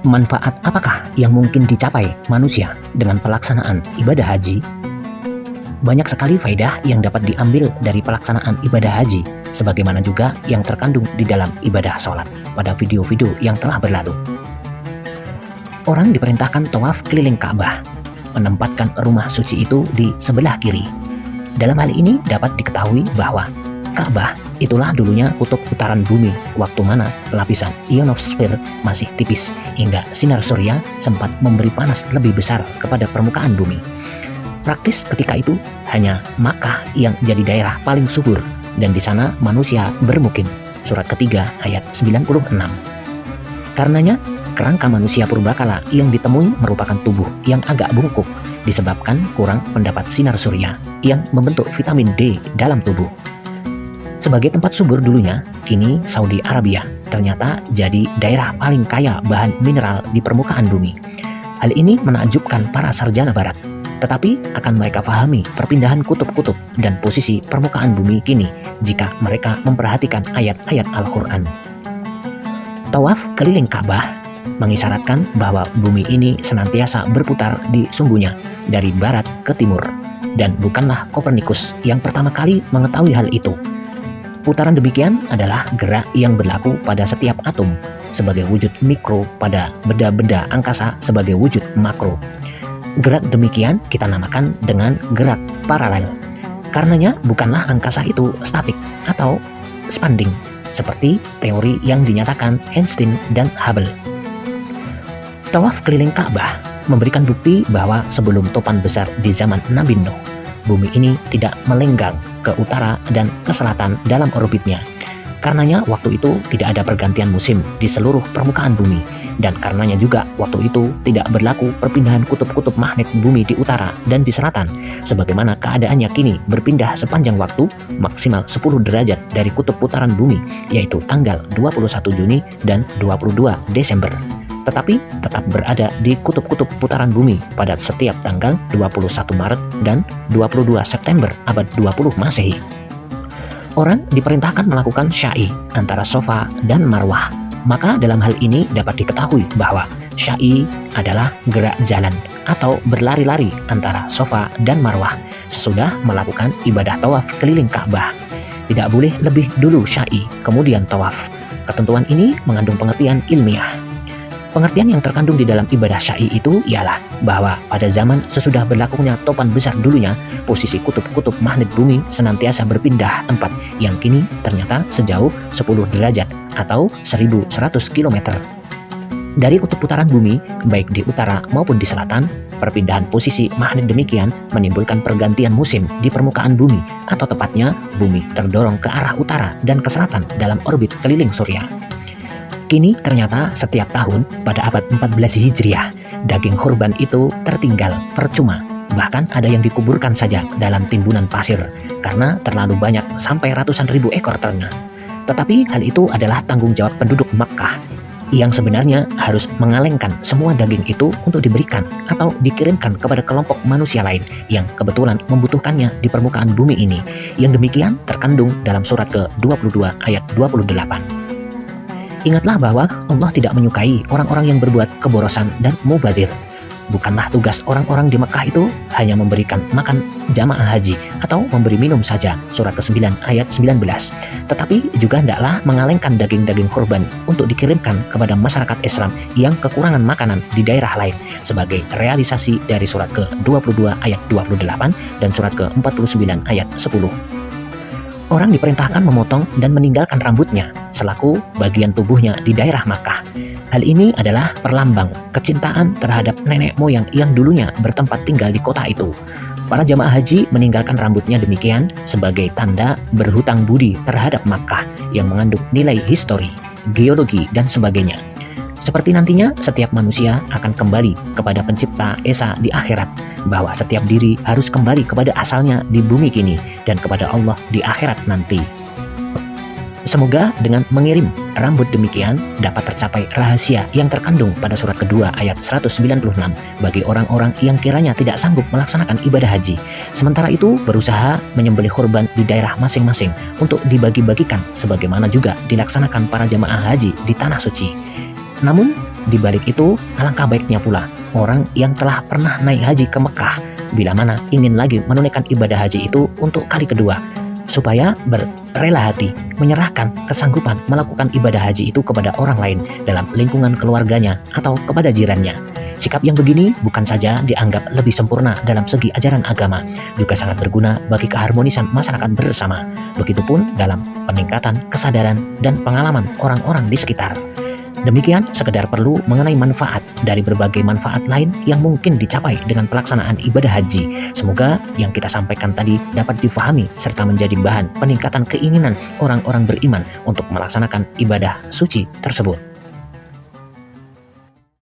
Manfaat apakah yang mungkin dicapai manusia dengan pelaksanaan ibadah haji? Banyak sekali faedah yang dapat diambil dari pelaksanaan ibadah haji, sebagaimana juga yang terkandung di dalam ibadah sholat pada video-video yang telah berlalu. Orang diperintahkan tawaf keliling Ka'bah, menempatkan rumah suci itu di sebelah kiri. Dalam hal ini dapat diketahui bahwa Ka'bah itulah dulunya kutub putaran bumi, waktu mana lapisan ionosfer masih tipis hingga sinar surya sempat memberi panas lebih besar kepada permukaan bumi. Praktis ketika itu hanya Makkah yang jadi daerah paling subur dan di sana manusia bermukim. Surat ketiga ayat 96. Karenanya kerangka manusia purbakala yang ditemui merupakan tubuh yang agak bungkuk disebabkan kurang mendapat sinar surya yang membentuk vitamin D dalam tubuh. Sebagai tempat subur dulunya, kini Saudi Arabia ternyata jadi daerah paling kaya bahan mineral di permukaan bumi. Hal ini menakjubkan para sarjana barat, tetapi akan mereka pahami perpindahan kutub-kutub dan posisi permukaan bumi kini jika mereka memperhatikan ayat-ayat Al-Quran. Tawaf keliling Ka'bah mengisyaratkan bahwa bumi ini senantiasa berputar di sumbunya dari barat ke timur, dan bukanlah Kopernikus yang pertama kali mengetahui hal itu. Putaran demikian adalah gerak yang berlaku pada setiap atom sebagai wujud mikro, pada benda-benda angkasa sebagai wujud makro. Gerak demikian kita namakan dengan gerak paralel. Karenanya bukanlah angkasa itu statik atau spanding seperti teori yang dinyatakan Einstein dan Hubble. Tawaf keliling Ka'bah memberikan bukti bahwa sebelum topan besar di zaman Nabi Nuh, bumi ini tidak melenggang ke utara dan ke selatan dalam orbitnya. Karenanya waktu itu tidak ada pergantian musim di seluruh permukaan bumi, dan karenanya juga waktu itu tidak berlaku perpindahan kutub-kutub magnet bumi di utara dan di selatan, sebagaimana keadaannya kini berpindah sepanjang waktu maksimal 10 derajat dari kutub putaran bumi, yaitu tanggal 21 Juni dan 22 Desember. Tetapi tetap berada di kutub-kutub putaran bumi pada setiap tanggal 21 Maret dan 22 September abad 20 Masehi. Orang diperintahkan melakukan sya'i antara Safa dan Marwah. Maka dalam hal ini dapat diketahui bahwa sya'i adalah gerak jalan atau berlari-lari antara Safa dan Marwah sesudah melakukan ibadah tawaf keliling Ka'bah. Tidak boleh lebih dulu sya'i kemudian tawaf. Ketentuan ini mengandung pengertian ilmiah. Pengertian yang terkandung di dalam ibadah sya'i itu ialah bahwa pada zaman sesudah berlakunya topan besar dulunya, posisi kutub-kutub magnet bumi senantiasa berpindah tempat yang kini ternyata sejauh 10 derajat atau 1100 km. Dari kutub putaran bumi, baik di utara maupun di selatan, perpindahan posisi magnet demikian menimbulkan pergantian musim di permukaan bumi, atau tepatnya bumi terdorong ke arah utara dan ke selatan dalam orbit keliling surya. Kini ternyata setiap tahun pada abad 14 Hijriah, daging kurban itu tertinggal percuma. Bahkan ada yang dikuburkan saja dalam timbunan pasir karena terlalu banyak sampai ratusan ribu ekor ternak. Tetapi hal itu adalah tanggung jawab penduduk Makkah yang sebenarnya harus mengalengkan semua daging itu untuk diberikan atau dikirimkan kepada kelompok manusia lain yang kebetulan membutuhkannya di permukaan bumi ini. Yang demikian terkandung dalam surat ke-22 ayat 28. Ingatlah bahwa Allah tidak menyukai orang-orang yang berbuat keborosan dan mubadzir. Bukanlah tugas orang-orang di Mekah itu hanya memberikan makan jamaah haji atau memberi minum saja, surat ke-9 ayat 19. Tetapi juga hendaklah mengalengkan daging-daging kurban untuk dikirimkan kepada masyarakat Islam yang kekurangan makanan di daerah lain sebagai realisasi dari surat ke-22 ayat 28 dan surat ke-49 ayat 10. Orang diperintahkan memotong dan meninggalkan rambutnya selaku bagian tubuhnya di daerah Makkah. Hal ini adalah perlambang kecintaan terhadap nenek moyang yang dulunya bertempat tinggal di kota itu. Para jamaah haji meninggalkan rambutnya demikian sebagai tanda berhutang budi terhadap Makkah yang mengandung nilai histori, geologi, dan sebagainya. Seperti nantinya setiap manusia akan kembali kepada pencipta Esa di akhirat, bahwa setiap diri harus kembali kepada asalnya di bumi kini dan kepada Allah di akhirat nanti. Semoga dengan mengirim rambut demikian dapat tercapai rahasia yang terkandung pada surat kedua ayat 196 bagi orang-orang yang kiranya tidak sanggup melaksanakan ibadah haji, sementara itu berusaha menyembelih kurban di daerah masing-masing untuk dibagi-bagikan sebagaimana juga dilaksanakan para jamaah haji di tanah suci. Namun Di balik itu, alangkah baiknya pula orang yang telah pernah naik haji ke Mekah bila mana ingin lagi menunaikan ibadah haji itu untuk kali kedua, supaya berrela hati menyerahkan kesanggupan melakukan ibadah haji itu kepada orang lain dalam lingkungan keluarganya atau kepada jirannya. Sikap yang begini bukan saja dianggap lebih sempurna dalam segi ajaran agama, juga sangat berguna bagi keharmonisan masyarakat bersama. Begitupun dalam peningkatan kesadaran dan pengalaman orang-orang di sekitar. Demikian sekedar perlu mengenai manfaat dari berbagai manfaat lain yang mungkin dicapai dengan pelaksanaan ibadah haji. Semoga yang kita sampaikan tadi dapat difahami serta menjadi bahan peningkatan keinginan orang-orang beriman untuk melaksanakan ibadah suci tersebut.